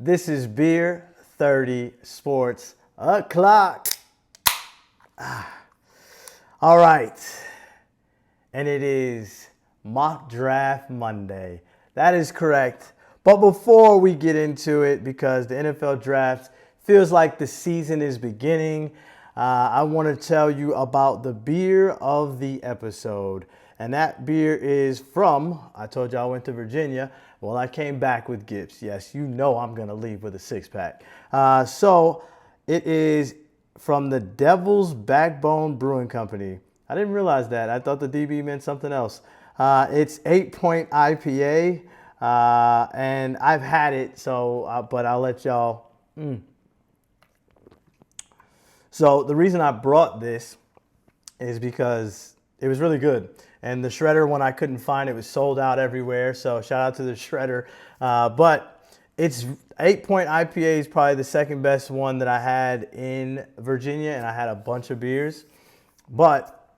This is Beer 30 Sports O'Clock. All right. And it is Mock Draft Monday. That is correct. But before we get into it, because the NFL draft feels like the season is beginning, I want to tell you about the beer of the episode. And that beer is from, I told you I went to Virginia. Well, I came back with gifts. Yes, you know I'm going to leave with a six-pack. So it is from the Devil's Backbone Brewing Company. I didn't realize that. I thought the DB meant something else. It's 8-point IPA, and I've had it, but I'll let y'all. So the reason I brought this is because it was really good. And the shredder, when I couldn't find it, was sold out everywhere. So shout out to the shredder. But it's 8-point IPA is probably the second best one that I had in Virginia, and I had a bunch of beers. But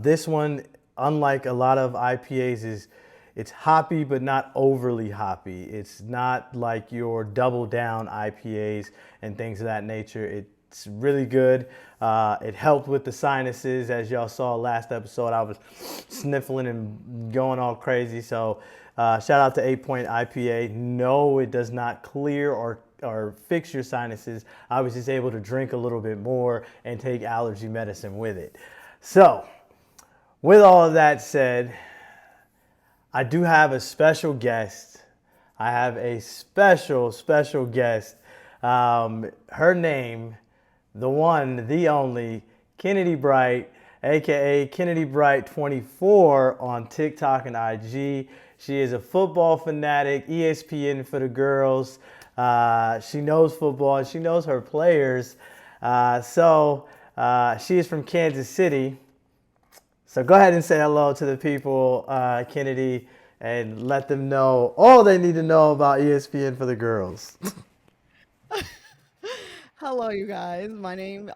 this one, unlike a lot of IPAs, it's hoppy but not overly hoppy. It's not like your double down IPAs and things of that nature. It's really good. It helped with the sinuses. As y'all saw last episode, I was sniffling and going all crazy. So shout out to 8-point IPA. No, it does not clear or fix your sinuses. I was just able to drink a little bit more and take allergy medicine with it. So with all of that said, I do have a special guest. I have a special guest. Her name, the one, the only, Kennedy Bright, aka Kennedy Bright 24 on TikTok and IG. She is a football fanatic, ESPN for the girls. She knows football and she knows her players. She is from Kansas City. So go ahead and say hello to the people, Kennedy, and let them know all they need to know about ESPN for the girls. Hello, you guys.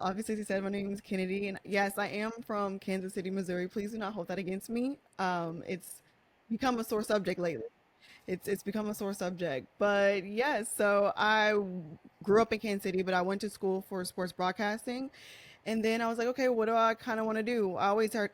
Obviously, as you said, my name is Kennedy, and yes, I am from Kansas City, Missouri. Please do not hold that against me. It's become a sore subject lately. It's become a sore subject, but yes. So I grew up in Kansas City, but I went to school for sports broadcasting, and then I was like, okay, what do I kind of want to do? I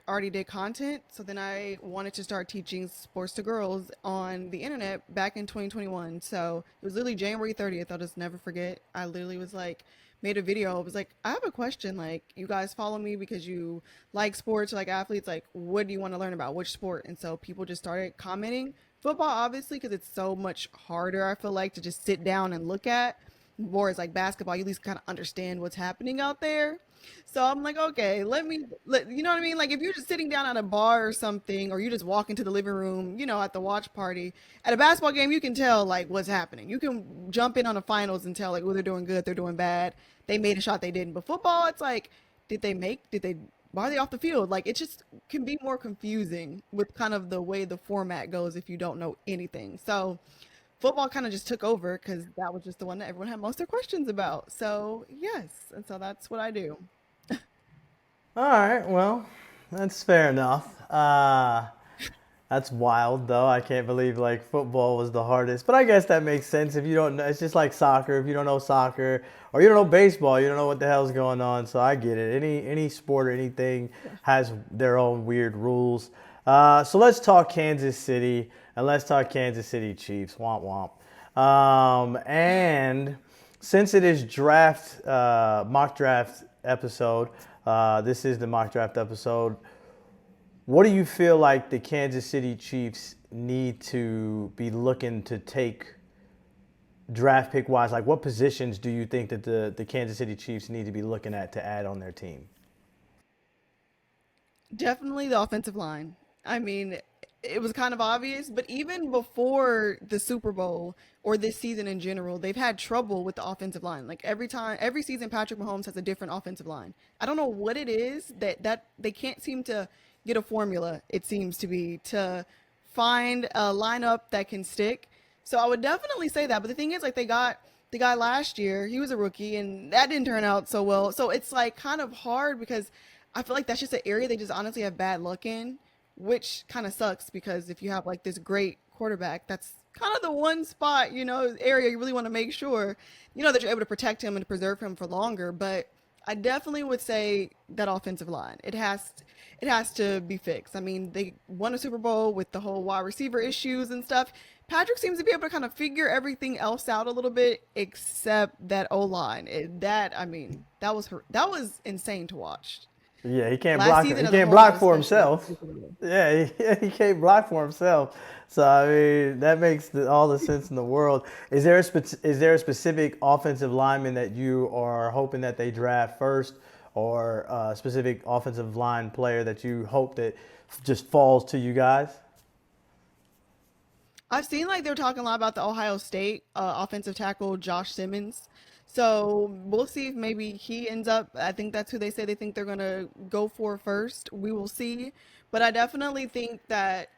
already did content, so then I wanted to start teaching sports to girls on the internet back in 2021. So it was literally January 30th. I'll just never forget. I literally was like, made a video. I was like, I have a question. Like, you guys follow me because you like sports, you like athletes. Like, what do you want to learn about? Which sport? And so people just started commenting. Football, obviously, because it's so much harder, I feel like, to just sit down and look at. Whereas like basketball, you at least kind of understand what's happening out there. So I'm like, okay, you know what I mean? Like if you're just sitting down at a bar or something, or you just walk into the living room, at the watch party, at a basketball game, you can tell like what's happening. You can jump in on the finals and tell like, oh, they're doing good, they're doing bad. They made a shot they didn't. But football, it's like, why are they off the field? Like it just can be more confusing with kind of the way the format goes if you don't know anything. So football kind of just took over because that was just the one that everyone had most of their questions about. So yes, and so that's what I do. All right, well, that's fair enough. That's wild, though. I can't believe like football was the hardest, but I guess that makes sense if you don't know. It's just like soccer. If you don't know soccer or you don't know baseball, you don't know what the hell's going on. So I get it. Any sport or anything has their own weird rules. So let's talk Kansas City and let's talk Kansas City Chiefs. Womp womp. And since it is mock draft episode, this is the mock draft episode. What do you feel like the Kansas City Chiefs need to be looking to take draft pick wise? Like what positions do you think that the Kansas City Chiefs need to be looking at to add on their team? Definitely the offensive line. I mean, it was kind of obvious, but even before the Super Bowl or this season in general, they've had trouble with the offensive line. Like every season, Patrick Mahomes has a different offensive line. I don't know what it is that they can't seem to get a formula. It seems to be to find a lineup that can stick. So I would definitely say that. But the thing is, like they got the guy last year, he was a rookie, and that didn't turn out so well. So it's like kind of hard because I feel like that's just an area they just honestly have bad luck in, which kind of sucks because if you have like this great quarterback, that's kind of the one spot, area you really want to make sure, that you're able to protect him and preserve him for longer. But I definitely would say that offensive line. It has to be fixed. I mean, they won a Super Bowl with the whole wide receiver issues and stuff. Patrick seems to be able to kind of figure everything else out a little bit, except that O line. That was insane to watch. Yeah, he can't Last block. season He as a can't whole, block for especially. himself. Yeah, he can't block for himself. So I mean, that makes all the sense in the world. Is there a specific offensive lineman that you are hoping that they draft first, or a specific offensive line player that you hope that just falls to you guys? I've seen like they're talking a lot about the Ohio State offensive tackle Josh Simmons. So we'll see if maybe he ends up. I think that's who they say they think they're gonna go for first. We will see, but I definitely think that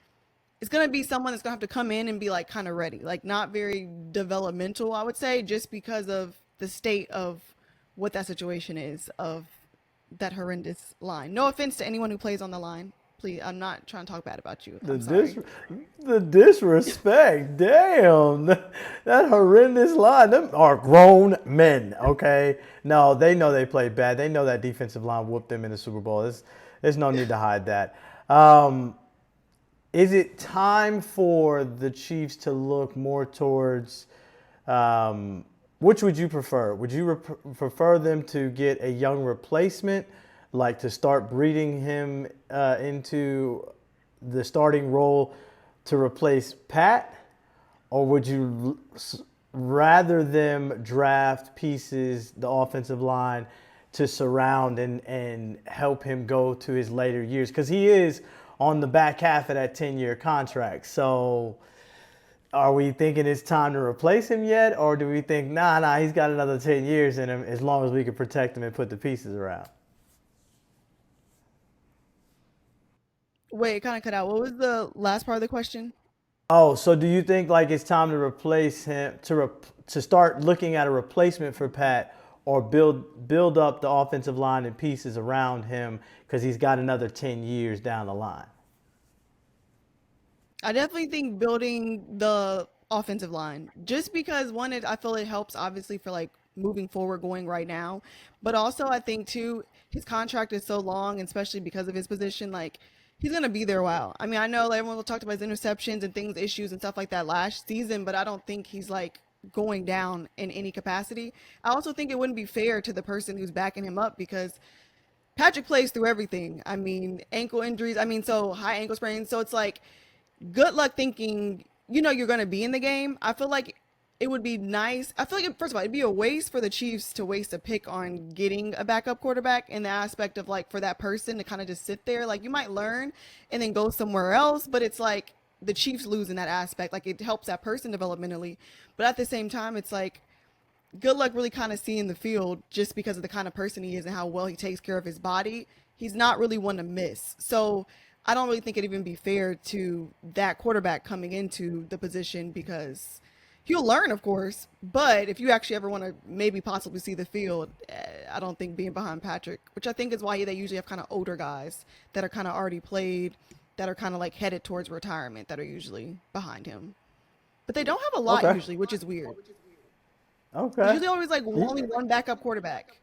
it's gonna be someone that's gonna have to come in and be like kind of ready, like not very developmental, I would say, just because of the state of what that situation is of that horrendous line. No offense to anyone who plays on the line. Please, I'm not trying to talk bad about you. The I'm sorry. dis, the disrespect. Damn, that horrendous line. Them are grown men. Okay, no, they know they played bad. They know that defensive line whooped them in the Super Bowl. There's no need to hide that. Um, is it time for the Chiefs to look more towards? Which would you prefer? Would you prefer them to get a young replacement, like to start breeding him into the starting role to replace Pat? Or would you rather them draft pieces, the offensive line, to surround and help him go to his later years? Because he is on the back half of that 10-year contract. So are we thinking it's time to replace him yet? Or do we think, nah, he's got another 10 years in him as long as we can protect him and put the pieces around? Wait, it kind of cut out. What was the last part of the question? Oh, so do you think like it's time to replace him to start looking at a replacement for Pat, or build up the offensive line and pieces around him because he's got another 10 years down the line? I definitely think building the offensive line, just because one, I feel it helps obviously for like moving forward, going right now, but also I think too his contract is so long, and especially because of his position, like he's gonna be there a while. I mean, I know like, everyone will talk about his interceptions and things, issues and stuff like that last season, but I don't think he's like going down in any capacity. I also think it wouldn't be fair to the person who's backing him up because Patrick plays through everything. I mean, ankle injuries. I mean, so high ankle sprains. So it's like good luck thinking you're going to be in the game. I feel like it would be nice. I feel like, first of all, it'd be a waste for the Chiefs to waste a pick on getting a backup quarterback, in the aspect of like for that person to kind of just sit there. Like you might learn and then go somewhere else, but it's like the Chiefs lose in that aspect. Like it helps that person developmentally, but at the same time, it's like good luck really kind of seeing the field, just because of the kind of person he is and how well he takes care of his body. He's not really one to miss. So I don't really think it'd even be fair to that quarterback coming into the position, because he'll learn, of course. But if you actually ever want to maybe possibly see the field, I don't think being behind Patrick, which I think is why they usually have kind of older guys that are kind of already played, that are kind of like headed towards retirement, that are usually behind him. But they don't have a lot Okay. usually, which is weird. There's Okay. usually always like only one backup quarterback.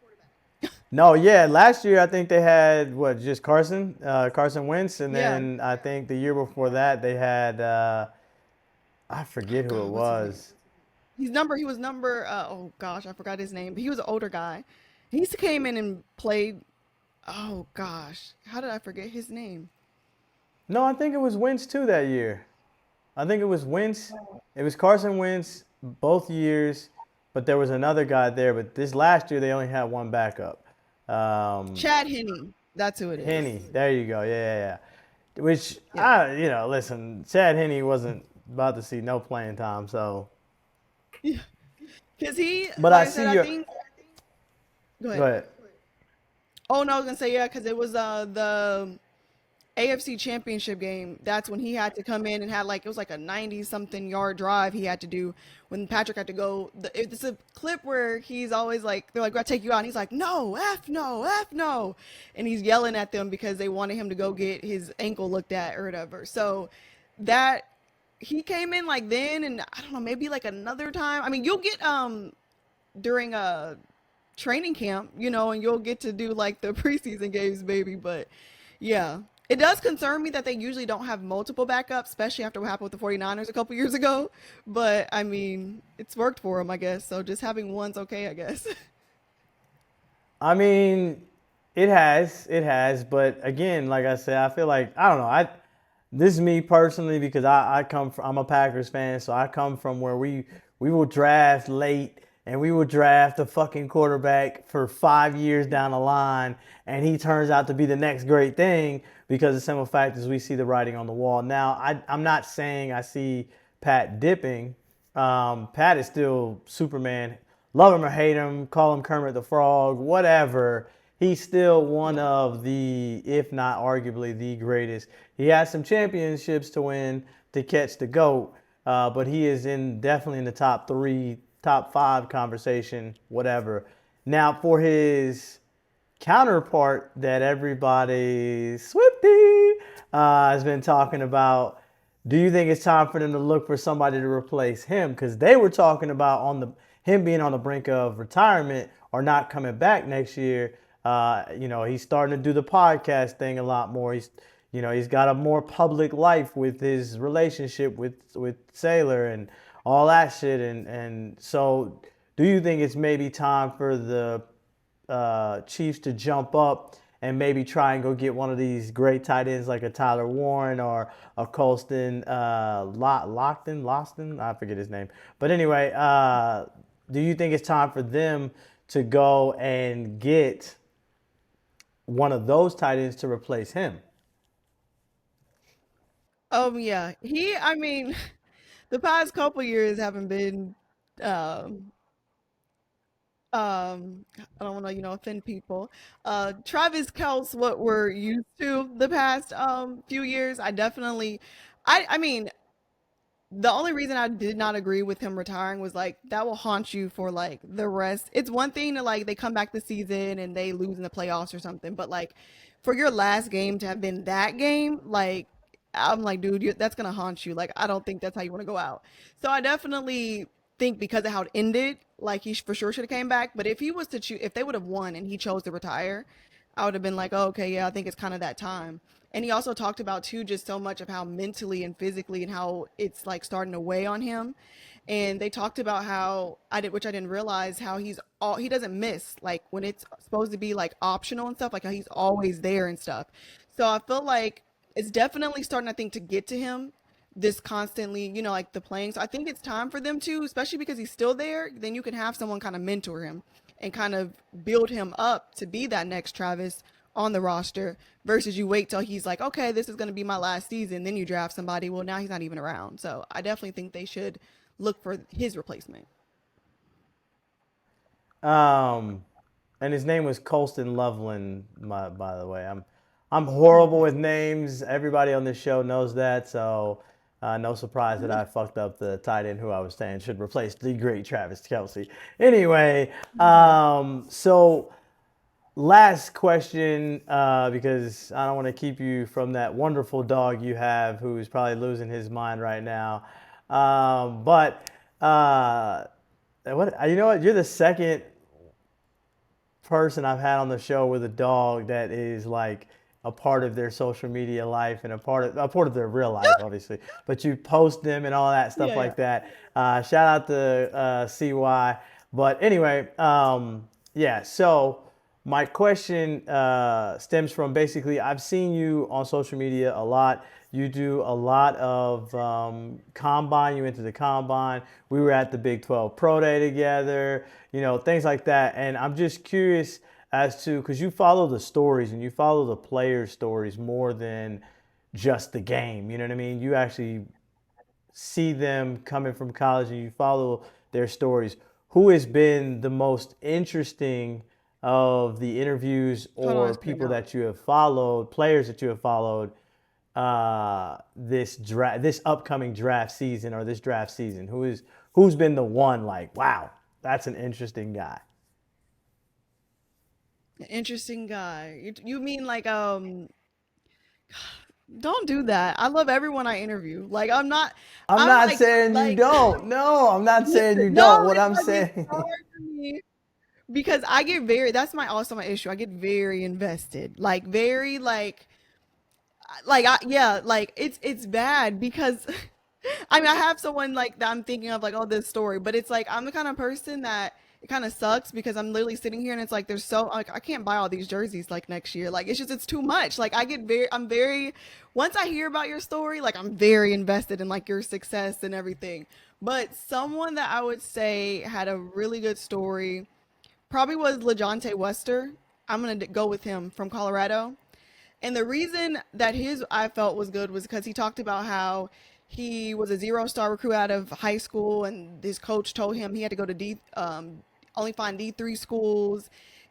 No, yeah. Last year, I think they had what, just Carson Wentz, and Yeah. then I think the year before that they had I forget Oh who it God, what's his name? was. He was number. Oh gosh, I forgot his name. But he was an older guy. He used to came in and played. Oh gosh, how did I forget his name? No, I think it was Wentz too that year. I think it was Wentz. It was Carson Wentz both years, but there was another guy there. But this last year they only had one backup. Um, Chad Henney. That's who it Henny. is. There you go. Yeah, yeah, yeah. Which Yeah. listen, Chad Henney wasn't about to see no playing time. So, Because he, but I like I said, see I your. think. Go Go ahead. ahead. Oh no, I was gonna say yeah, because it was the AFC Championship game. That's when he had to come in and had like it was like a 90 something yard drive he had to do when Patrick had to go. It's a clip where he's always like, they're like, "We're gonna take you out," and he's like, "No, f no, f no," and he's yelling at them because they wanted him to go get his ankle looked at or whatever. So that he came in like then, and I don't know, maybe like another time. I mean, you'll get during a training camp, and you'll get to do like the preseason games, maybe. But yeah, it does concern me that they usually don't have multiple backups, especially after what happened with the 49ers a couple years ago. But I mean, it's worked for them, I guess. So just having one's okay, I guess. I mean, it has, but again, like I said, I feel like I don't know. This is me personally because I come from I'm a Packers fan, so I come from where we will draft late and we will draft a fucking quarterback for 5 years down the line, and he turns out to be the next great thing because the simple fact is we see the writing on the wall. Now, I'm not saying I see Pat dipping. Pat is still Superman. Love him or hate him, call him Kermit the Frog, whatever. He's still one Yeah. of the, if not arguably the greatest. He has some championships to win to catch the GOAT, but he is in definitely in the top three, top five conversation, whatever. Now for his counterpart that everybody Swifty has been talking about. Do you think it's time for them to look for somebody to replace him? Because they were talking about on the him being on the brink of retirement or not coming back next year. He's starting to do the podcast thing a lot more. He's got a more public life with his relationship with Sailor and all that shit. And so, do you think it's maybe time for the Chiefs to jump up and maybe try and go get one of these great tight ends like a Tyler Warren or a Colston Loston? I forget his name. But anyway, do you think it's time for them to go and get one of those tight ends to replace him? Yeah. I mean, the past couple years haven't been um I don't want to, offend people. Travis Kelce, what we're used to the past few years. I mean, the only reason I did not agree with him retiring was like that will haunt you for like the rest. It's one thing to like they come back this season and they lose in the playoffs or something, but like for your last game to have been that game, like I'm like, dude, that's gonna haunt you. Like I don't think that's how you want to go out. So I definitely think because of how it ended, like he for sure should have came back. But if he was to choose, if they would have won and he chose to retire, I would have been like, oh, okay, yeah, I think it's kind of that time. And he also talked about too just so much of how mentally and physically and how it's like starting to weigh on him. And they talked about how which I didn't realize, how he doesn't miss like when it's supposed to be like optional and stuff, like how he's always there and stuff. So I feel like it's definitely starting, I think, to get to him this constantly, like the playing. So I think it's time for them to, especially because he's still there, then you can have someone kind of mentor him and kind of build him up to be that next Travis on the roster versus you wait till he's like, okay, this is going to be my last season. Then you draft somebody. Well, now he's not even around. So I definitely think they should look for his replacement. Um, and his name was Colston Loveland. By the way, I'm horrible with names. Everybody on this show knows that, so no surprise that I fucked up the tight end who I was saying should replace the great Travis Kelsey. Anyway, so last question, because I don't want to keep you from that wonderful dog you have, who's probably losing his mind right now. But what you know what? You're the second person I've had on the show with a dog that is like a part of their social media life and a part of their real life, obviously. But you post them and all that stuff Yeah, yeah. like that. Shout out to CY. But anyway, yeah. So my question stems from basically I've seen you on social media a lot. You do a lot of combine. You went to the combine. We were at the Big 12 Pro Day together, things like that. And I'm just curious as to, because you follow the stories and you follow the players' stories more than just the game. You know what I mean? You actually see them coming from college and you follow their stories. Who has been the most interesting of the interviews Hold on, or it's cutting people out. that you have followed, players that you have followed this upcoming draft season or this draft season? Who's been the one like, wow, that's an interesting guy? Interesting guy. You mean like Don't do that. I love everyone I interview. Like I'm I'm not saying you like don't. No, I'm not saying listen, you no, don't. What I'm it's saying. hard for me because I get very that's my also my issue. I get very invested. Like very yeah, like it's bad because I mean I have someone like that I'm thinking of like oh this story, but it's like I'm the kind of person that it kind of sucks because I'm literally sitting here and it's like there's so like I can't buy all these jerseys like next year. Like it's just it's too much. Like I'm very once I hear about your story, like I'm very invested in like your success and everything. But someone that I would say had a really good story probably was LeJontay Wester. I'm gonna go with him from Colorado. And the reason that his I felt was good was because he talked about how he was a 0-star recruit out of high school, and his coach told him he had to go to only find D3 schools,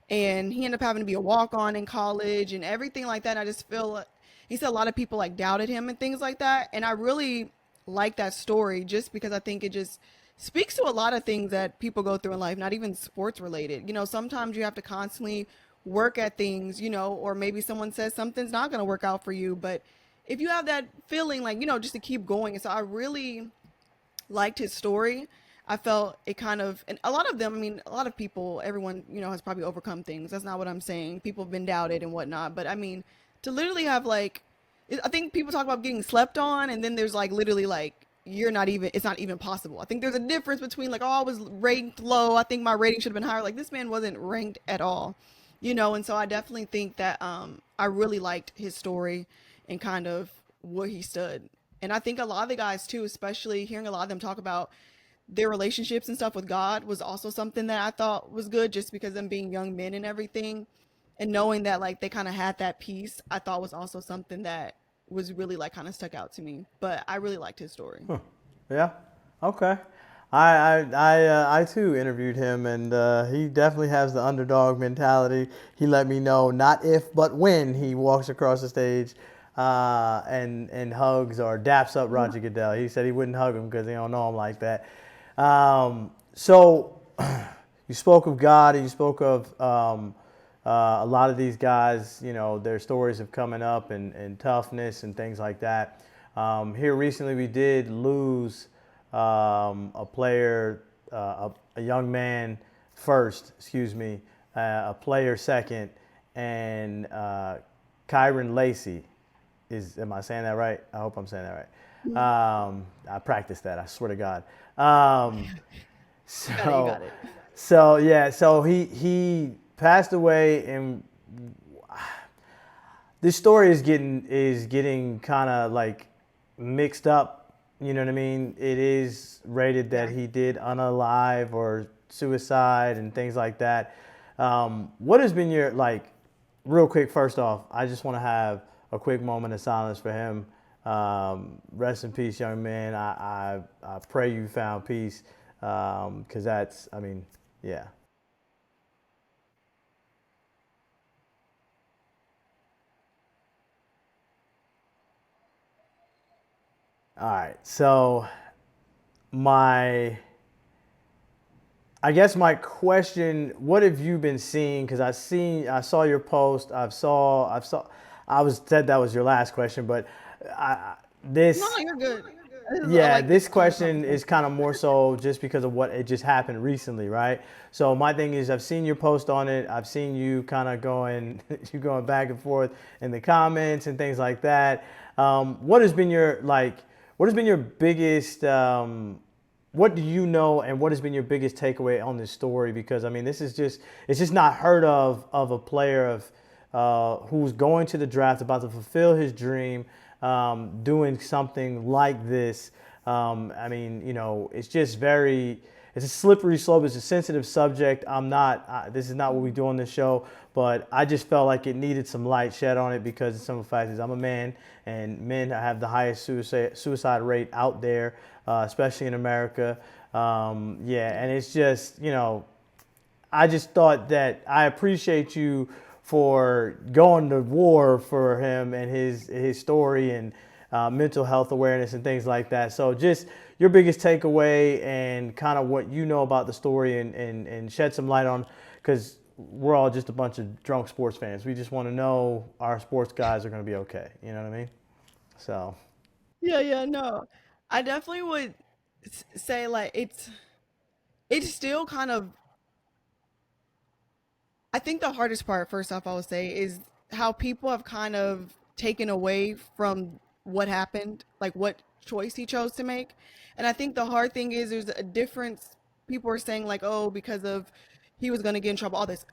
and he ended up having to be a walk on in college and everything like that. And I just feel he said a lot of people like doubted him and things like that, and I really like that story just because I think it just speaks to a lot of things that people go through in life, not even sports related. You know, sometimes you have to constantly work at things, you know, or maybe someone says something's not going to work out for you. But if you have that feeling, like, you know, just to keep going. And so I really liked his story. I felt it kind of, and a lot of them, I mean, a lot of people, everyone, you know, has probably overcome things. That's not what I'm saying. People have been doubted and whatnot. But I mean, to literally have like, I think people talk about getting slept on, and then there's like literally like, you're not even, it's not even possible. I think there's a difference between like, oh, I was ranked low. I think my rating should have been higher. Like, this man wasn't ranked at all, you know? And so I definitely think that I really liked his story and kind of where he stood. And I think a lot of the guys too, especially hearing a lot of them talk about their relationships and stuff with God was also something that I thought was good just because them being young men and everything and knowing that like they kind of had that peace, I thought was also something that was really like kind of stuck out to me. But I really liked his story. Yeah. Okay. I too interviewed him, and he definitely has the underdog mentality. He let me know not if but when he walks across the stage, and hugs or daps up Roger Goodell. He said he wouldn't hug him because he don't know him like that. So you spoke of God, and you spoke of a lot of these guys. You know, their stories of coming up and toughness and things like that. Here recently, we did lose a player, a young man first, excuse me, a player second, and Kyren Lacy am I saying that right? I hope I'm saying that right. I practiced that, I swear to God. Um, You got it. You so, got it. so he passed away, and this story is getting kind of like mixed up. You know what I mean? It is rated that Yeah. he did unalive or suicide and things like that. What has been your like? Real quick, first off, I just want to have a quick moment of silence for him. Rest in peace, young man. I pray you found peace, because that's, I mean, yeah. All right. So my I guess my question: what have you been seeing? Because I saw your post. I was said that was your last question, but I, No, no, this, you're good. I yeah, like this this kind of question conversation. is kind of more so just because of what it just happened recently, right? So my thing is, I've seen your post on it. I've seen you kind of going, you going back and forth in the comments and things like that. What has been your like? What has been your biggest? What do you know, and what has been your biggest takeaway on this story? Because I mean, this is just, it's just not heard of a player of who's going to the draft, about to fulfill his dream, doing something like this. I mean, you know, it's just very, it's a slippery slope. It's a sensitive subject. This is not what we do on this show, but I just felt like it needed some light shed on it because of some of the fact is I'm a man, and men have the highest suicide rate out there, especially in America. Yeah, and it's just, you know, I just thought that I appreciate you for going to war for him and his story and mental health awareness and things like that. So just your biggest takeaway and kind of what you know about the story, and shed some light on, because we're all just a bunch of drunk sports fans. We just want to know our sports guys are going to be okay. You know what I mean? So Yeah, no. I definitely would say like it's still kind of I think the hardest part, first off, I would say, is how people have kind of taken away from what happened, like what choice he chose to make. And I think the hard thing is there's a difference. People are saying, like, oh, because of he was going to get in trouble, all this.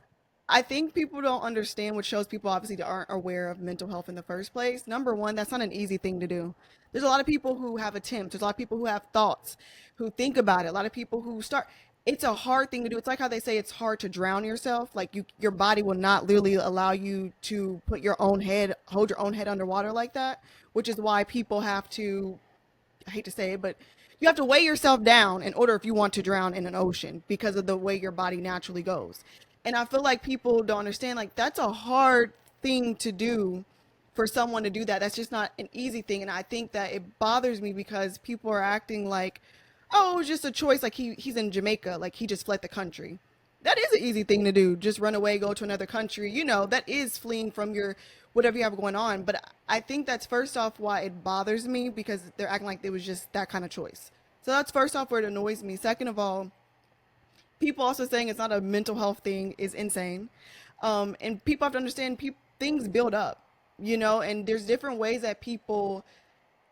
I think people don't understand, which shows people obviously that aren't aware of mental health in the first place. Number one, that's not an easy thing to do. There's a lot of people who have attempts. There's a lot of people who have thoughts, who think about it. A lot of people who start. It's a hard thing to do. It's like how they say it's hard to drown yourself. Like your body will not literally allow you to put your own head, hold your own head underwater like that. Which is why people have to I hate to say it, but you have to weigh yourself down in order if you want to drown in an ocean because of the way your body naturally goes. And I feel like people don't understand like that's a hard thing to do for someone to do that. That's just not an easy thing. And I think that it bothers me because people are acting like, oh, it's just a choice. Like he's in Jamaica, like he just fled the country. That is an easy thing to do. Just run away, go to another country. You know, that is fleeing from your whatever you have going on. But I think that's first off why it bothers me because they're acting like it was just that kind of choice. So that's first off where it annoys me. Second of all, people also saying it's not a mental health thing is insane. And people have to understand things build up, you know, and there's different ways that people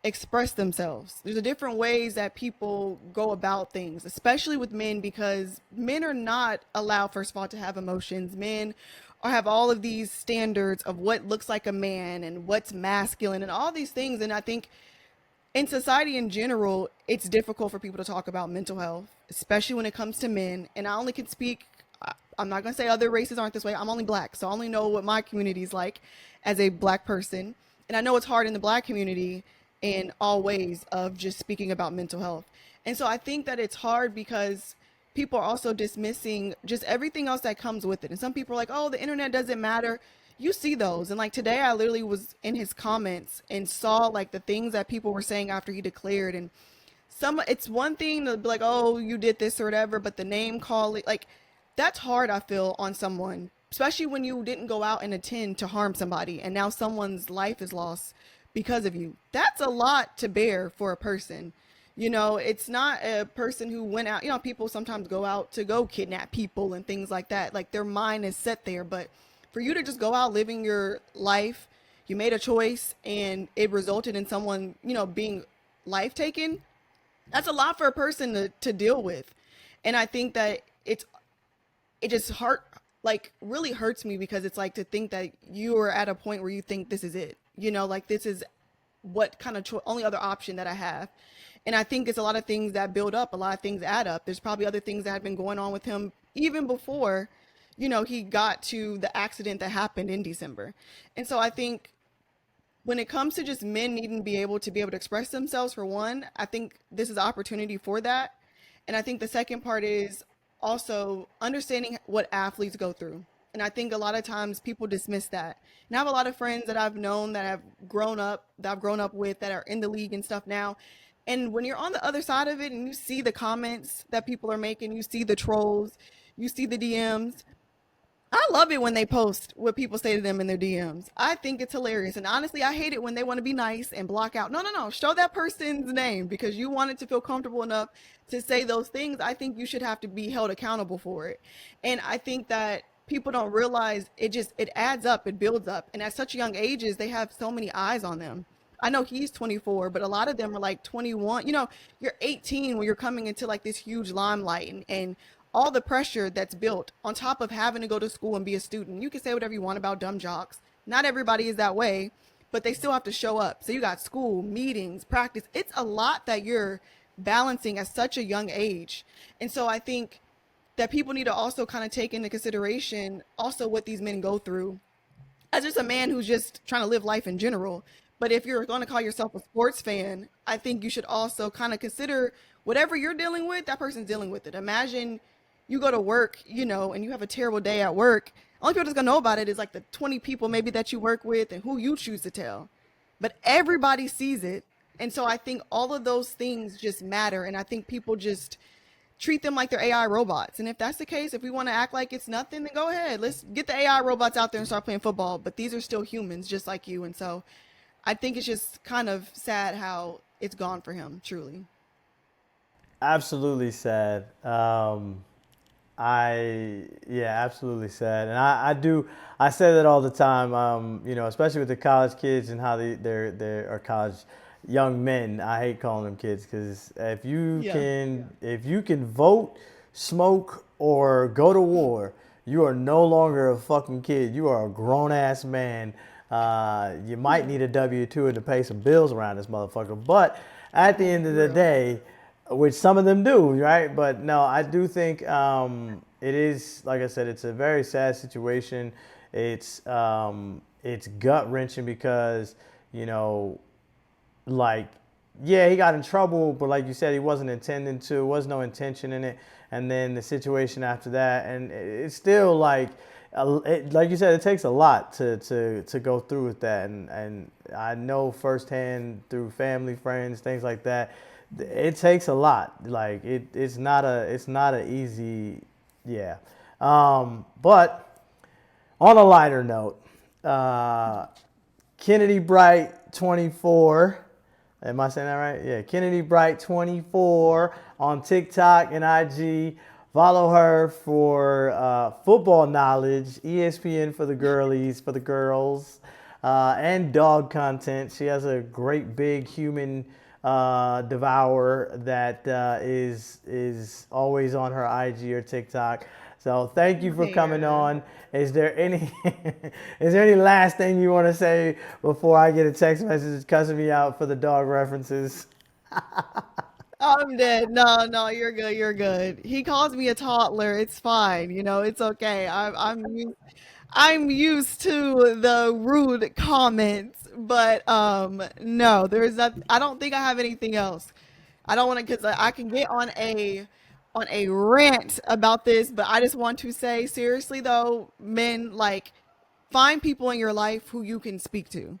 express themselves. There's a different ways that people go about things, especially with men, because men are not allowed, first of all, to have emotions. Men have all of these standards of what looks like a man and what's masculine and all these things. And I think in society in general, it's difficult for people to talk about mental health, especially when it comes to men. And I only can speak, I'm not going to say other races aren't this way. I'm only black. So I only know what my community is like as a black person. And I know it's hard in the black community in all ways of just speaking about mental health. And so I think that it's hard because people are also dismissing just everything else that comes with it. And some people are like, oh, the internet doesn't matter. You see those. And like today, I literally was in his comments and saw like the things that people were saying after he declared. And it's one thing to be like, oh, you did this or whatever, but the name calling, like, that's hard, I feel, on someone, especially when you didn't go out and intend to harm somebody and now someone's life is lost because of you. That's a lot to bear for a person. You know, it's not a person who went out, you know, people sometimes go out to go kidnap people and things like that. Like their mind is set there. But for you to just go out living your life, you made a choice and it resulted in someone, you know, being life taken. That's a lot for a person to deal with. And I think that it just really hurts me because it's like to think that you are at a point where you think this is it, you know, like this is what kind of only other option that I have. And I think it's a lot of things that build up, a lot of things add up. There's probably other things that had been going on with him even before, you know, he got to the accident that happened in December. And so I think when it comes to just men needing to be able to express themselves, for one, I think this is an opportunity for that. And I think the second part is also understanding what athletes go through. And I think a lot of times people dismiss that. And I have a lot of friends that I've known that have grown up, that I've grown up with, that are in the league and stuff now. And when you're on the other side of it and you see the comments that people are making, you see the trolls, you see the DMs, I love it when they post what people say to them in their DMs. I think it's hilarious. And honestly, I hate it when they want to be nice and block out. No. Show that person's name because you wanted to feel comfortable enough to say those things. I think you should have to be held accountable for it. And I think that people don't realize it adds up, it builds up. And at such young ages, they have so many eyes on them. I know he's 24, but a lot of them are like 21. You know, you're 18 when you're coming into like this huge limelight and all the pressure that's built on top of having to go to school and be a student. You can say whatever you want about dumb jocks. Not everybody is that way, but they still have to show up. So you got school, meetings, practice. It's a lot that you're balancing at such a young age. And so I think that people need to also kind of take into consideration also what these men go through as just a man who's just trying to live life in general. But if you're going to call yourself a sports fan, I think you should also kind of consider whatever you're dealing with, that person's dealing with it. Imagine you go to work, you know, and you have a terrible day at work. Only people that's gonna know about it is like the 20 people maybe that you work with and who you choose to tell. But everybody sees it. And so I think all of those things just matter. And I think people just treat them like they're AI robots. And if that's the case, if we want to act like it's nothing, then go ahead. Let's get the AI robots out there and start playing football. But these are still humans just like you. And so I think it's just kind of sad how it's gone for him, truly. Absolutely sad. Absolutely sad. And I say that all the time, especially with the college kids and how they're college young men. I hate calling them kids because Yeah. if you can vote, smoke, or go to war, you are no longer a fucking kid. You are a grown ass man. You might Yeah. need a W-2 to pay some bills around this motherfucker. But at the end of For the real. day, which some of them do, right? But no, I do think it is, like I said, it's a very sad situation. It's gut wrenching because you know, like, yeah, he got in trouble, but like you said, he wasn't intending to. There was no intention in it. And then the situation after that, and it's still like, like you said, it takes a lot to go through with that. And I know firsthand through family, friends, things like that. It takes a lot. Like it's not a easy, yeah. But on a lighter note, uh, Kennedy Bright 24. Am I saying that right? Yeah, Kennedy Bright 24 on TikTok and IG. Follow her for football knowledge, ESPN for the girlies, for the girls, and dog content. She has a great big human devourer that is always on her IG or TikTok. So thank you for coming There. on. Is there any is there any last thing you want to say before I get a text message cussing me out for the dog references? I'm dead. No, no, you're good. You're good. He calls me a toddler. It's fine. It's okay. I'm used to the rude comments, but no, there's not. I don't think I have anything else. I don't want to because I can get on a rant about this, but I just want to say seriously though, men, like, find people in your life who you can speak to.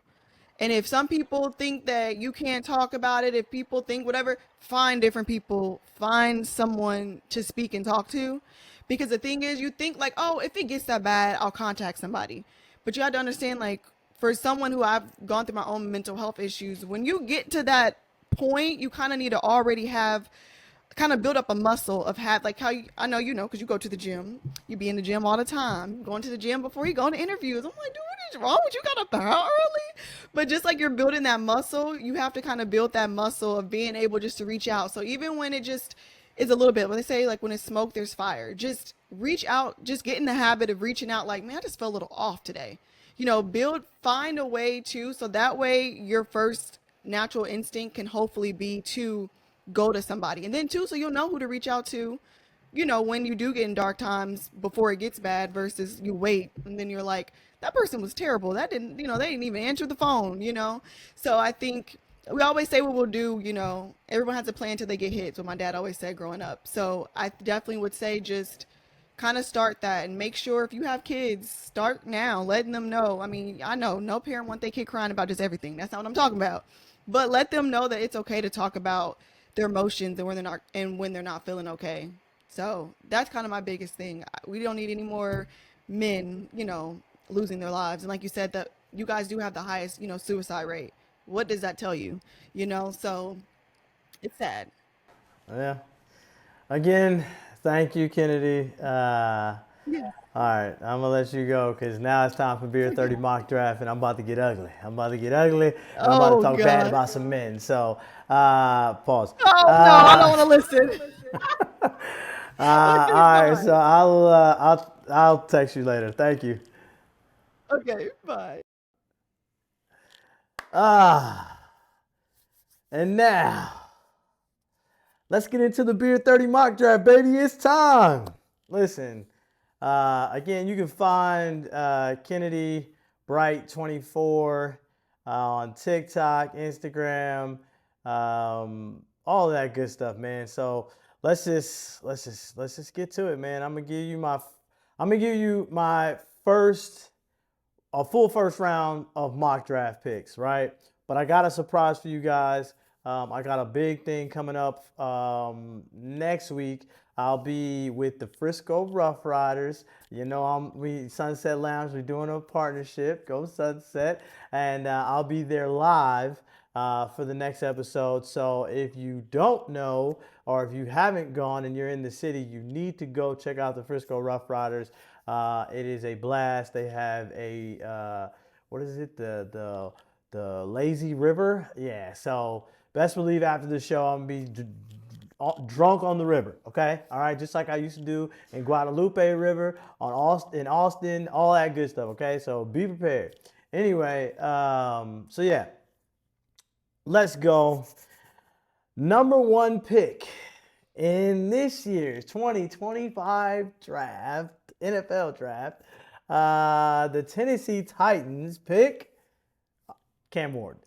And if some people think that you can't talk about it, if people think whatever, find different people, find someone to speak and talk to. Because the thing is, you think like, oh, if it gets that bad, I'll contact somebody. But you have to understand, like, for someone who I've gone through my own mental health issues, when you get to that point, you kind of need to already have kind of build up a muscle of have like how I know because you go to the gym, you be in the gym all the time, going to the gym before you go to interviews. I'm like, dude, what is wrong with you? Got up there early, but just like you're building that muscle, you have to kind of build that muscle of being able just to reach out. So even when it just is a little bit, when they say like when it's smoke, there's fire. Just reach out, just get in the habit of reaching out. Like, man, I just felt a little off today. Find a way to, so that way your first natural instinct can hopefully be to go to somebody. And then too, so you'll know who to reach out to, when you do get in dark times before it gets bad versus you wait and then you're like, that person was terrible. That didn't, they didn't even answer the phone. So I think we always say what we'll do, everyone has a plan until they get hit. So my dad always said growing up. So I definitely would say just kind of start that and make sure if you have kids, start now, letting them know. I mean, I know no parent wants their kid crying about just everything. That's not what I'm talking about. But let them know that it's okay to talk about their emotions and when they're not feeling okay. So that's kind of my biggest thing. We don't need any more men, losing their lives. And like you said, that you guys do have the highest, suicide rate. What does that tell you? So it's sad. Yeah. Again, thank you, Kennedy. Yeah. All right, I'm gonna let you go because now it's time for Beer 30 mock draft, and I'm about to get ugly. I'm about to get ugly, and I'm about to Oh talk bad God. about some men. So, pause. Oh no, I don't Uh, want to listen. all Okay, right, so bye. I'll text you later. Thank you. Okay, bye. Ah, and now let's get into the Beer 30 mock draft, baby. It's time. Listen, again, you can find Kennedy Bright 24 on TikTok, Instagram, all of that good stuff, man. So let's just get to it, man. I'm gonna give you my first a full first round of mock draft picks, right? But I got a surprise for you guys. I got a big thing coming up next week. I'll be with the Frisco Rough Riders. You know, we Sunset Lounge. We're doing a partnership. Go Sunset, and I'll be there live for the next episode. So if you don't know, or if you haven't gone and you're in the city, you need to go check out the Frisco Rough Riders. It is a blast. They have a what is it? The lazy river. Yeah. So best believe after the show, I'm gonna be drunk on the river. Okay. All right. Just like I used to do in Guadalupe River, in Austin, all that good stuff. Okay. So be prepared. Anyway, so yeah, let's go. Number one pick in this year's 2025 draft, NFL draft, the Tennessee Titans pick Cam Ward.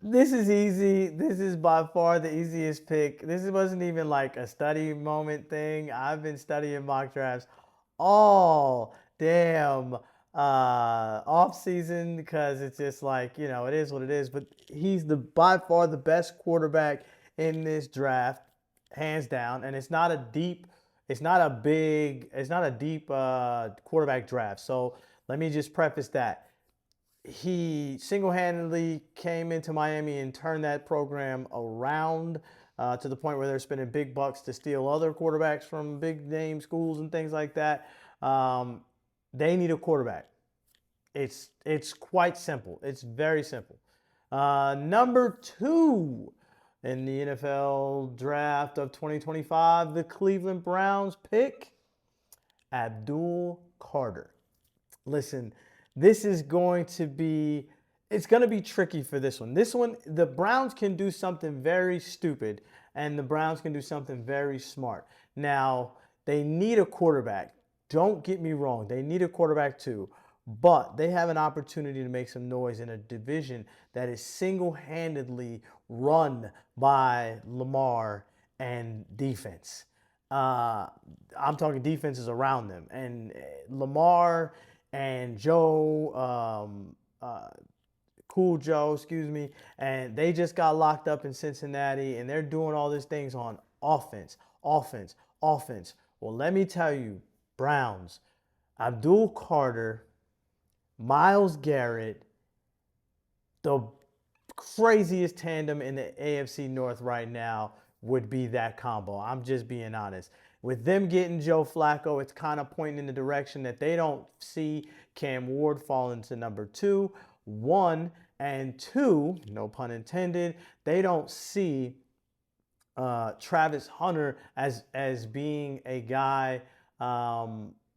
This is easy. This is by far the easiest pick. This wasn't even like a study moment thing. I've been studying mock drafts all damn off season because it's just like, you know, it is what it is. But he's the by far the best quarterback in this draft, hands down. And it's not a deep, it's not a big, it's not a deep quarterback draft. So let me just preface that he single-handedly came into Miami and turned that program around to the point where they're spending big bucks to steal other quarterbacks from big name schools and things like that. They need a quarterback. It's quite simple. It's very simple. Number two in the NFL draft of 2025, the Cleveland Browns pick Abdul Carter. Listen, this is going to be, it's going to be tricky for this one. This one, the Browns can do something very stupid and the Browns can do something very smart. Now, they need a quarterback. Don't get me wrong. They need a quarterback too. But they have an opportunity to make some noise in a division that is single-handedly run by Lamar and defense. I'm talking defenses around them. And Lamar and Cool Joe, excuse me, and they just got locked up in Cincinnati, and they're doing all these things on offense. Well, let me tell you, Browns, Abdul Carter, Myles Garrett, the craziest tandem in the AFC North right now would be that combo. I'm just being honest. With them getting Joe Flacco, it's kind of pointing in the direction that they don't see Cam Ward falling to number two. One, and two, no pun intended, they don't see Travis Hunter as being a guy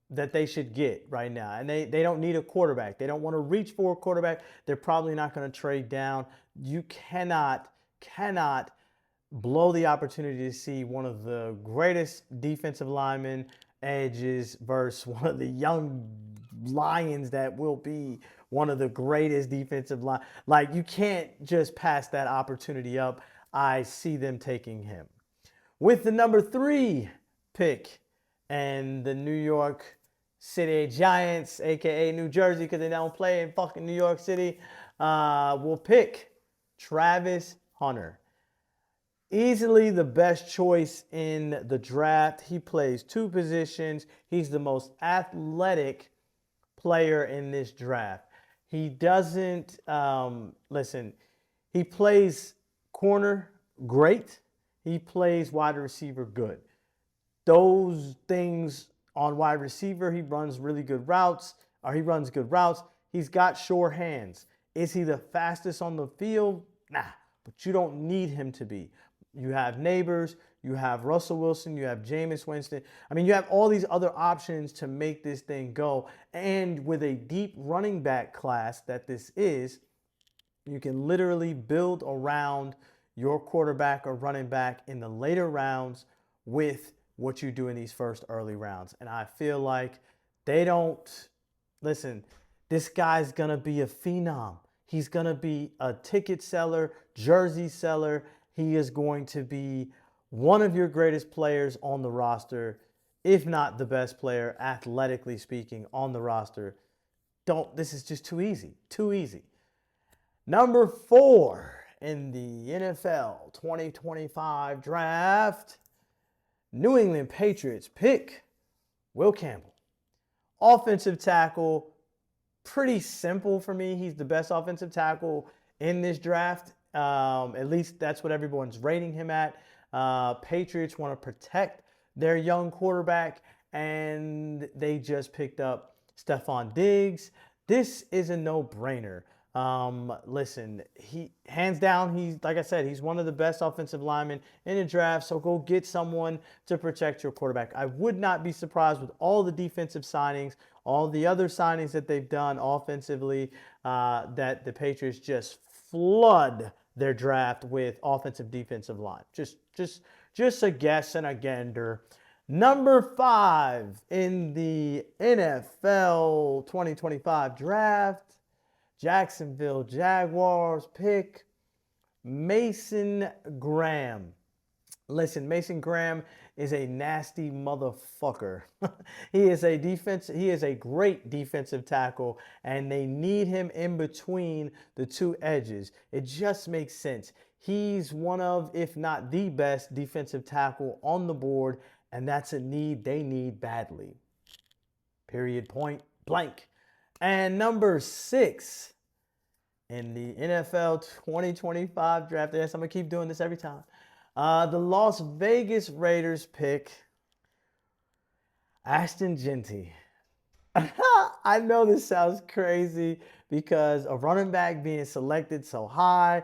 that they should get right now. And they don't need a quarterback. They don't want to reach for a quarterback. They're probably not going to trade down. You cannot blow the opportunity to see one of the greatest defensive linemen edges versus one of the young Lions that will be one of the greatest defensive line. Like, you can't just pass that opportunity up. I see them taking him. With the number three pick and the New York City Giants, aka New Jersey, because they don't play in fucking New York City, will pick Travis Hunter. Easily the best choice in the draft. He plays two positions. He's the most athletic player in this draft. He doesn't, listen, he plays corner great. He plays wide receiver good. Those things on wide receiver, he runs really good routes, or he runs good routes. He's got sure hands. Is he the fastest on the field? Nah, but you don't need him to be. You have Neighbors, you have Russell Wilson, you have Jameis Winston. I mean, you have all these other options to make this thing go. And with a deep running back class that this is, you can literally build around your quarterback or running back in the later rounds with what you do in these first early rounds. And I feel like they don't, listen, this guy's going to be a phenom. He's going to be a ticket seller, jersey seller. He is going to be one of your greatest players on the roster, if not the best player, athletically speaking, on the roster. This is just too easy. Too easy. Number four in the NFL 2025 draft, New England Patriots pick Will Campbell. Offensive tackle, pretty simple for me. He's the best offensive tackle in this draft. At least that's what everyone's rating him at. Patriots want to protect their young quarterback, and they just picked up Stephon Diggs. This is a no-brainer. Listen, he hands down, he's like I said, he's one of the best offensive linemen in the draft. So go get someone to protect your quarterback. I would not be surprised with all the defensive signings, all the other signings that they've done offensively, that the Patriots just flood their draft with offensive defensive line. Just a guess and a gander. Number 5 in the NFL 2025 draft, Jacksonville Jaguars pick Mason Graham. Listen, Mason Graham is a nasty motherfucker. He is a great defensive tackle, and they need him in between the two edges. It just makes sense. He's one of, if not the best defensive tackle on the board, and that's a need they need badly. Period, point blank. And number 6 in the NFL 2025 draft. Yes, I'm going to keep doing this every time. The Las Vegas Raiders pick Ashton Genty. I know this sounds crazy because a running back being selected so high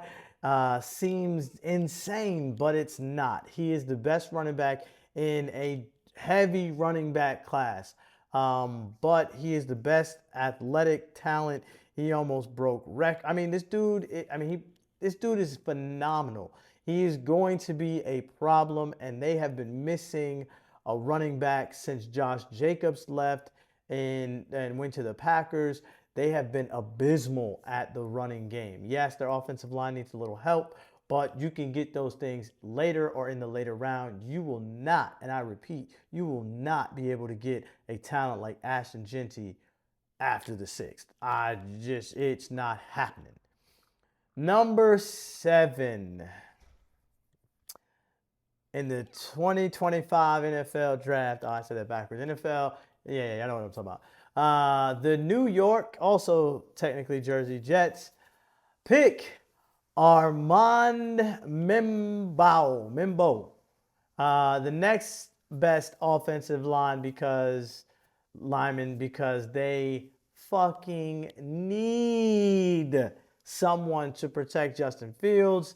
seems insane, but it's not. He is the best running back in a heavy running back class. But he is the best athletic talent. He almost broke record. I mean, this dude is phenomenal. He is going to be a problem, and they have been missing a running back since Josh Jacobs left and went to the Packers. They have been abysmal at the running game. Yes, their offensive line needs a little help, but you can get those things later or in the later round. You will not, and I repeat, you will not be able to get a talent like Ashton Genty after the 6th. It's not happening. Number 7 in the 2025 NFL draft. Oh, I said that backwards. NFL, yeah, I know what I'm talking about. The New York, also technically Jersey Jets, pick Armand Mimbo. The next best offensive lineman because they fucking need someone to protect Justin Fields.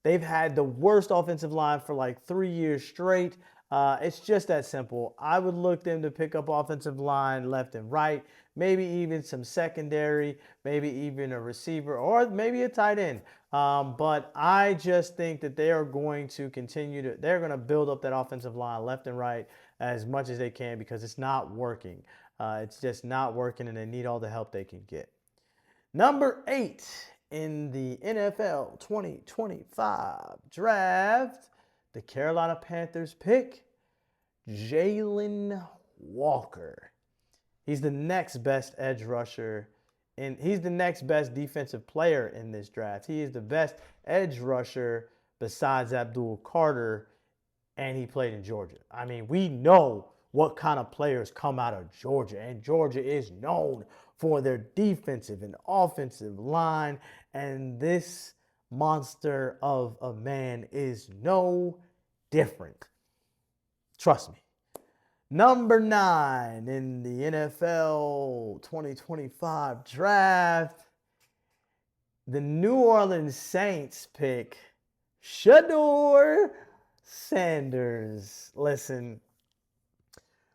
They've had the worst offensive line for like 3 years straight. It's just that simple. I would look them to pick up offensive line left and right, maybe even some secondary, maybe even a receiver, or maybe a tight end. But I just think that they are going to they're going to build up that offensive line left and right as much as they can because it's not working. It's just not working, and they need all the help they can get. Number 8 in the NFL 2025 draft, the Carolina Panthers pick Jalen Walker. He's the next best edge rusher, and he's the next best defensive player in this draft. He is the best edge rusher besides Abdul Carter, and he played in Georgia. I mean, we know what kind of players come out of Georgia, and Georgia is known for their defensive and offensive line, and this monster of a man is no different. Trust me. Number 9 in the NFL 2025 draft, the New Orleans Saints pick Shedeur Sanders. Listen,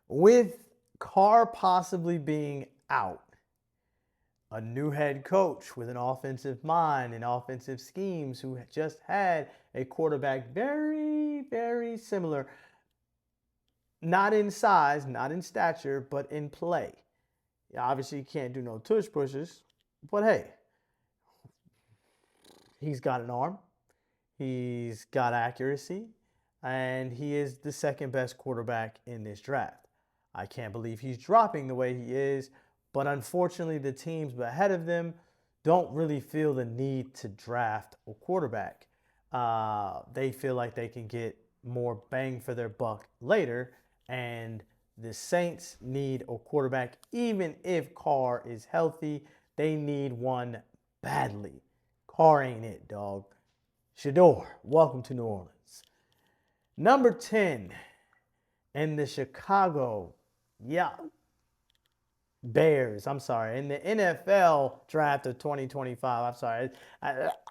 with Carr possibly being out, a new head coach with an offensive mind and offensive schemes who just had a quarterback very, very similar, not in size, not in stature, but in play. Obviously, you can't do no tush pushes, but hey, he's got an arm, he's got accuracy, and he is the second best quarterback in this draft. I can't believe he's dropping the way he is, but unfortunately, the teams ahead of them don't really feel the need to draft a quarterback. They feel like they can get more bang for their buck later. And the Saints need a quarterback. Even if Carr is healthy, they need one badly. Carr ain't it, dog. Shador, welcome to New Orleans. Number 10 in the Chicago, Bears. I'm sorry, in the NFL draft of 2025. I'm sorry,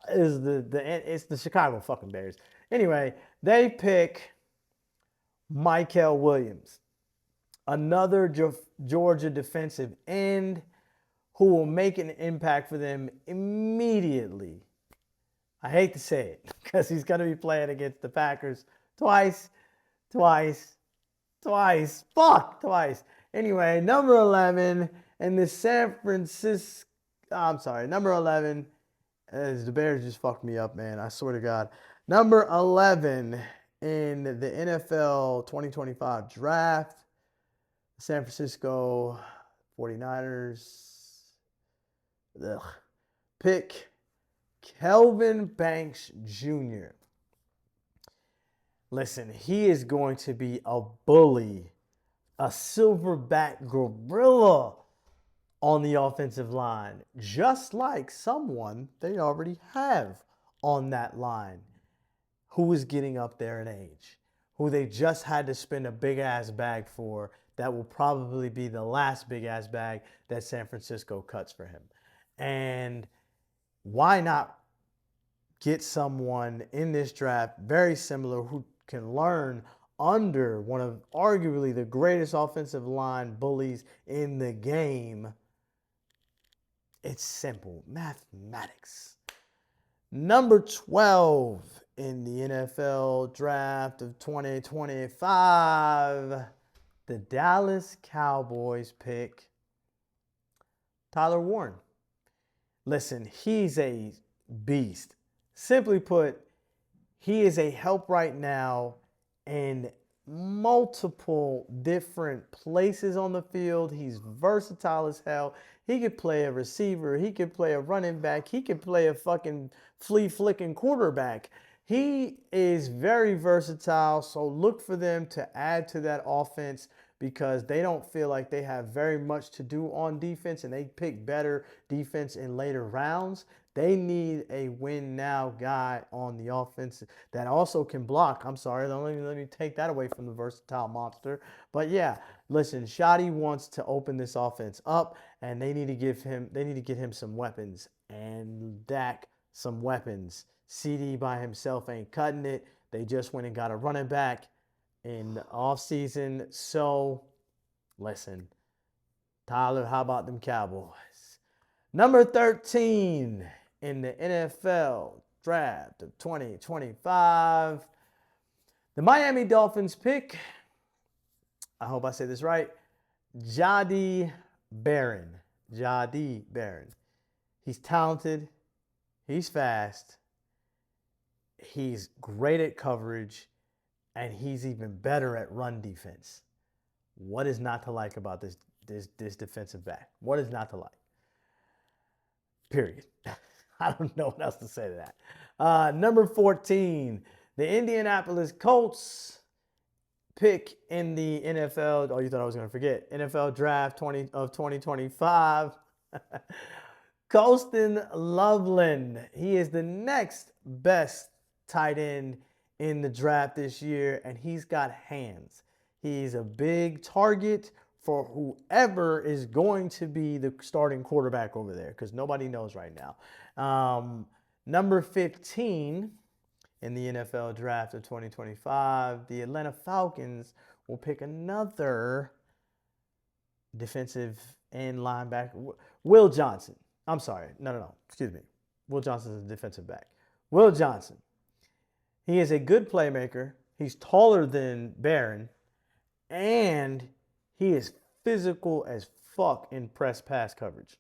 it's the Chicago fucking Bears. Anyway, they pick Michael Williams, another Georgia defensive end who will make an impact for them immediately. I hate to say it because he's going to be playing against the Packers twice. Anyway, number 11 in the San Francisco. I'm sorry, number 11. The Bears just fucked me up, man. I swear to God. Number 11 in the NFL 2025 draft, San Francisco 49ers. Pick Kelvin Banks Jr. Listen, he is going to be a bully, a silverback gorilla on the offensive line, just like someone they already have on that line who is getting up there in age, who they just had to spend a big-ass bag for that will probably be the last big-ass bag that San Francisco cuts for him. And why not get someone in this draft very similar who can learn under one of arguably the greatest offensive line bullies in the game? It's simple mathematics. Number 12 in the NFL draft of 2025, the Dallas Cowboys pick Tyler Warren. Listen, he's a beast. Simply put, he is a help right now in multiple different places on the field. He's versatile as hell. He could play a receiver. He could play a running back. He could play a fucking flea flicking quarterback. He is very versatile, so look for them to add to that offense because they don't feel like they have very much to do on defense and they pick better defense in later rounds. They need a win now guy on the offense that also can block. I'm sorry, let me take that away from the versatile monster. But yeah, listen, Shoddy wants to open this offense up and they need to get him some weapons and Dak some weapons. CD by himself ain't cutting it. They just went and got a running back in the offseason. So, listen, Tyler, how about them Cowboys? Number 13 in the NFL draft of 2025, the Miami Dolphins pick, I hope I say this right, Jahdae Barron. He's talented. He's fast. He's great at coverage. And he's even better at run defense. What is not to like about this defensive back? What is not to like? Period. I don't know what else to say to that. Number 14, the Indianapolis Colts pick in the NFL. Oh, you thought I was going to forget. NFL draft 2025. Colston Loveland. He is the next best tight end in the draft this year, and he's got hands. He's a big target for whoever is going to be the starting quarterback over there because nobody knows right now. Number 15 in the NFL draft of 2025, the Atlanta Falcons will pick another defensive end linebacker, Will Johnson. I'm sorry. No. Excuse me. Will Johnson is a defensive back. Will Johnson. He is a good playmaker. He's taller than Barron. And he is physical as fuck in press pass coverage.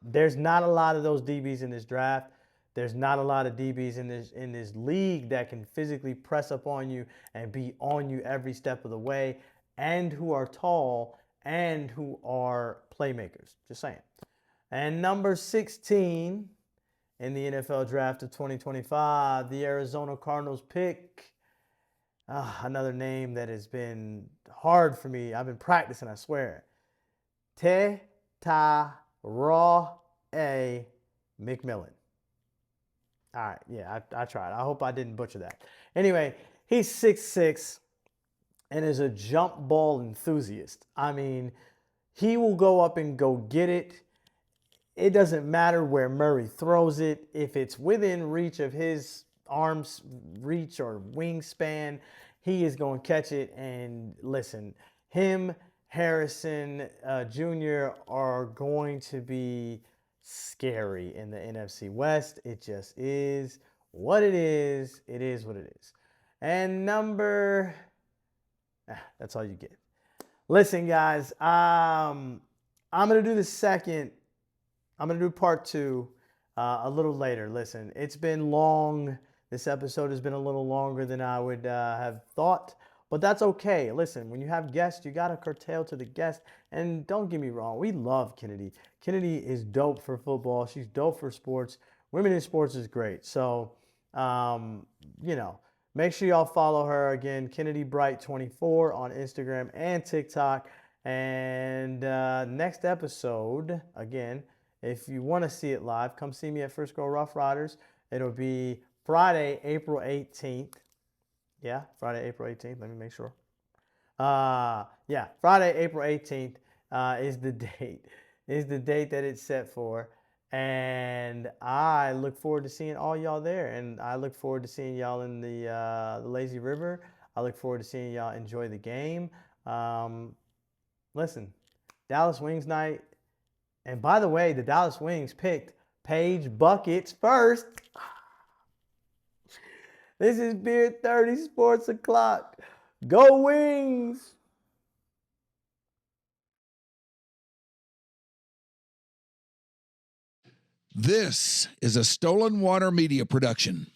There's not a lot of those DBs in this draft. There's not a lot of DBs in this league that can physically press up on you and be on you every step of the way and who are tall and who are playmakers. Just saying. And number 16 in the NFL draft of 2025, the Arizona Cardinals pick Another name that has been hard for me. I've been practicing, I swear. Te Ta Raw A McMillan. All right, yeah, I tried. I hope I didn't butcher that. Anyway, he's 6'6" and is a jump ball enthusiast. I mean, he will go up and go get it. It doesn't matter where Murray throws it. If it's within reach of his arm's reach or wingspan, he is going to catch it. And listen, him, Harrison Jr. are going to be scary in the NFC West. It just is what it is. It is what it is. And that's all you get. Listen, guys, I'm going to do the second. I'm going to do part 2 a little later. Listen, it's been long. This episode has been a little longer than I would have thought, but that's okay. Listen, when you have guests, you got to curtail to the guest. And don't get me wrong, we love Kennedy. Kennedy is dope for football. She's dope for sports. Women in sports is great. So, you know, make sure y'all follow her again, Kennedy Bright 24 on Instagram and TikTok. And next episode, again, if you want to see it live, come see me at First Girl Rough Riders. It'll be Friday, April 18th. Yeah, Friday, April 18th. Let me make sure. Yeah, Friday, April 18th is the date. Is the date that it's set for. And I look forward to seeing all y'all there. And I look forward to seeing y'all in the Lazy River. I look forward to seeing y'all enjoy the game. Listen, Dallas Wings Night. And by the way, the Dallas Wings picked Paige Buckets first. This is Beer 30 Sports O'Clock. Go Wings! This is a Stolen Water Media production.